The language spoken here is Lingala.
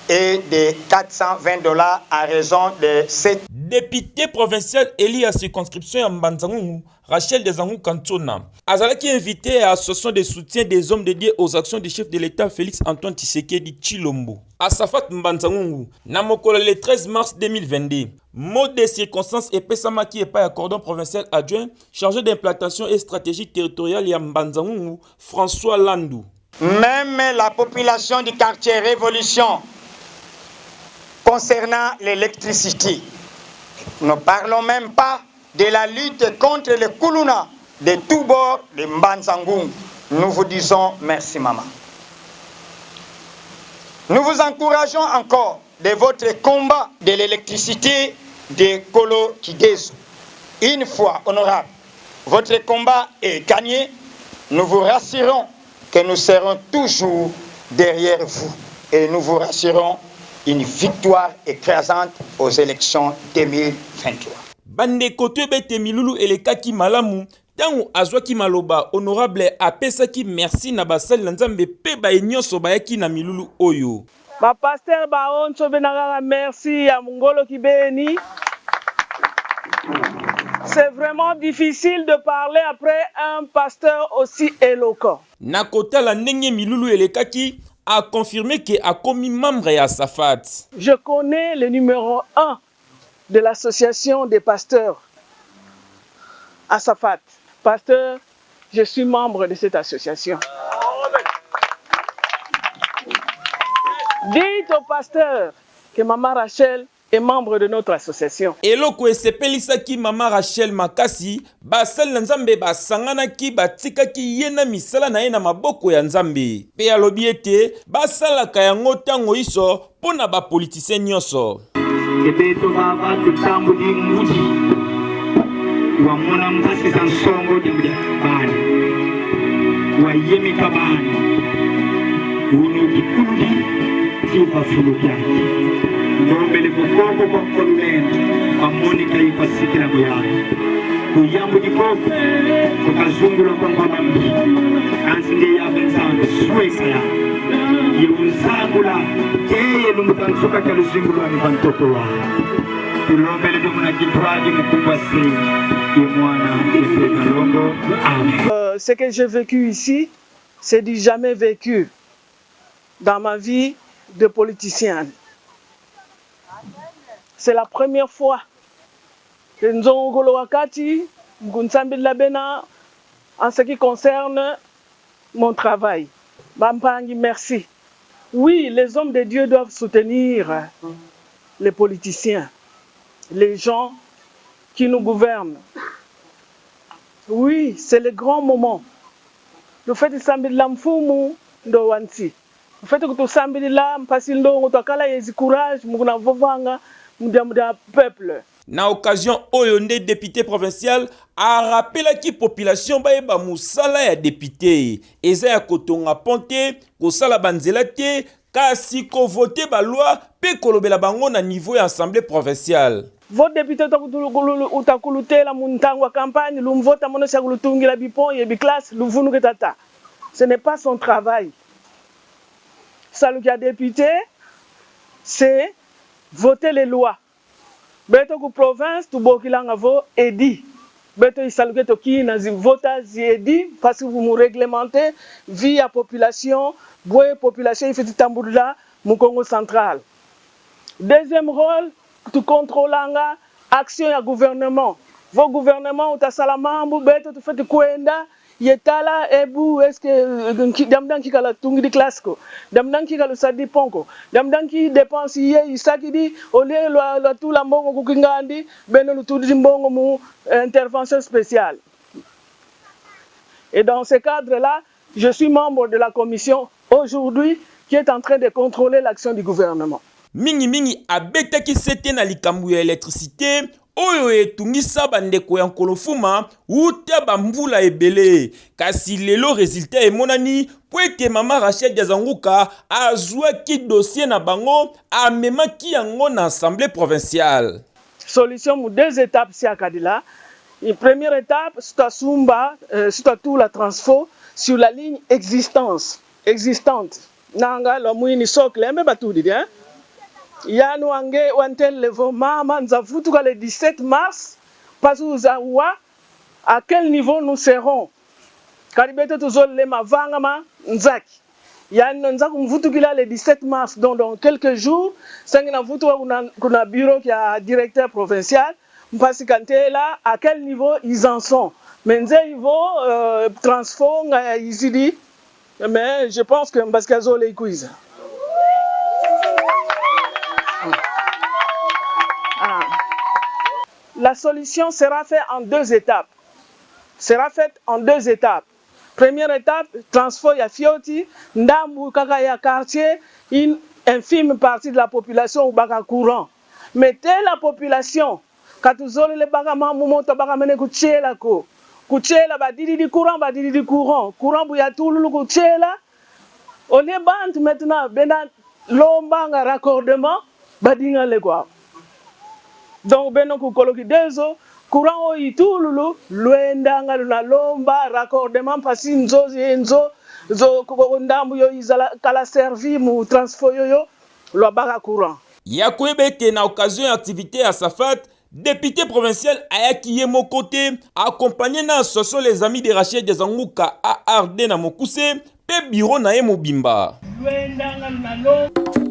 et de $420 à raison de 7. Député provincial élu à circonscription ya Mbanzangungu, Rachel Dezangou Kantona, azalaki invité à l'association de soutien des hommes dédiés aux actions du chef de l'État Félix Antoine Tshisekedi Tshilombo. Asafat Mbanzangungu, Namokolo le 13 mars 2022. Mot des circonstances et Pesamaki et pas cordon provincial adjoint chargé d'implantation et stratégie territoriale ya Mbanzangungu, François Landou. Même la population du quartier Révolution concernant l'électricité. Nous ne parlons même pas de la lutte contre le Kuluna de tous bords de Mbanzangungu. Nous vous disons merci, maman. Nous vous encourageons encore de votre combat de l'électricité de Kolo Kigezo. Une fois honorable, votre combat est gagné. Nous vous rassurons que nous serons toujours derrière vous. Et nous vous rassurons une victoire écrasante aux élections 2023. Bande kote bete milulu elekaki malamu, tangu azwaki maloba honorable apesaki merci na basali na nzambe pe ba nyonso bayaki na milulu oyo. Ba pasteur ba onso benanga merci ya Mungolo Kibeni. C'est vraiment difficile de parler après un pasteur aussi éloquent. Na kota la ndenge milulu elekaki a confirmé que a commis membre à Safat. Je connais le numéro 1 de l'association des pasteurs à Safat. Pasteur, je suis membre de cette association. Dites au pasteur que Maman Rachel est membre de notre association. Eloko esepelisaki Mama Rachel Makasi, basali na nzambe basanganaki batikaki yena misala na ye na maboko ya nzambe. Pe alobi ete basalaka yango ntango iso pona bapolitisien nyonso. Ebeto baba kutambudi muji wamona mpasi za nsongo jambuja bani wayemika bani uno kikundi tiupa fulukyaki Ndombele bukoko kwa kolumeni amoni kaipa sikira buyani kuyambu jikoko kukazungula kwa mbambi ansinde ya benzangu suweka ya yunzangula keye lumutansuka kaluzingula ni bantoko wa tulombele dumuna kitwaji mkubwa si yemwana efe kalongo amen. Ce que j'ai vécu ici, c'est du jamais vécu dans ma vie de politicien. C'est la première fois que nous avons wakati Labena en ce qui concerne mon travail. Bampangi, merci. Oui, les hommes de Dieu doivent soutenir les politiciens, les gens qui nous gouvernent. Oui, c'est le grand moment. Le fait de s'ambili la mfumu ndo wansi. Le fait que tu s'ambili la mpasi ndo ngutakala yezi courage muguna vovanga muda peuple. Na occasion oyo nde député provincial a rappelé ki population bayeba musala ya député eza ya kotonga ponte kosala banzela te kasi ko voter ba loi pe kolobela bango na niveau ya assemblée provinciale. Votre député utakulutela muntangwa campagne lumvota mono sa kulutungira bipon yebi classe luvunu ketata. Ce n'est pas son travail. Ça le a député c'est voter les lois. Beto ku province tu bokilanga vo edi. Beto isaluke to ki na vota edi parce que vous me réglementez via population, boye population il fait tambula mu Congo central. Deuxième rôle, tu contrôlanga action ya gouvernement. Vos gouvernements utasalamambu beto tu fait kuenda yetala ebu eske damdan ki kala tungi di classico damdan ki kala sadi ponko damdan ki dépense ye isaki di ole la tout la mbongo kukingandi beno lu tudi mbongo mu intervention spéciale. Et dans ce cadre-là, je suis membre de la commission aujourd'hui qui est en train de contrôler l'action du gouvernement. Mingi abetaki sete na likambu ya électricité oyo etungisa bandeko ya nkolofuma uta bambula ebele kasi lelo résultat emonani po ete Mama Rachel Dezanguka azwaki dossier na bango amemaki yango na assemblée provinciale. Solution mu deux étapes si akadila. Une première étape c'est tout la transfo sur la ligne existante. Nanga lo muini socle mbe batudi hein. yanu ange wantel levo mama nzavutuka le 17 mars pazuzawa à quel niveau nous serons karibete tuzole mavangama nzaki yani nzaku mvutukila le 17 mars donc dans quelques jours sangina vutuka kuna bureau qui a directeur provincial mpasi kantela à quel niveau ils en sont mais nze niveau transfo nga izidi mais je pense que mbaskazo le ikuiza. La solution sera faite en deux étapes. Première étape, transfert ya fioti, ndambu kaka ya quartier, une infime partie de la population ou baka courant. Mettez la population, katuzole le baka mamumoto baka mene kuchela ko. Kuchela badidi di courant, courant buya tululu kuchela. On est bant maintenant, bena lombanga raccordement, badinga le quoi. Donc beno kukoloki dezo courant o itululu luendanga luna lomba raccordement pasi nzo zo ndambu yo izala kala servi mu transfo yo lo baka courant ya kwebete na occasion activité à Safat député provincial ayaki ye mokote accompagné na association les amis de Rachel des Angouka à Arden na Mokuse pe bureau na ye mobimba luendanga luna lomba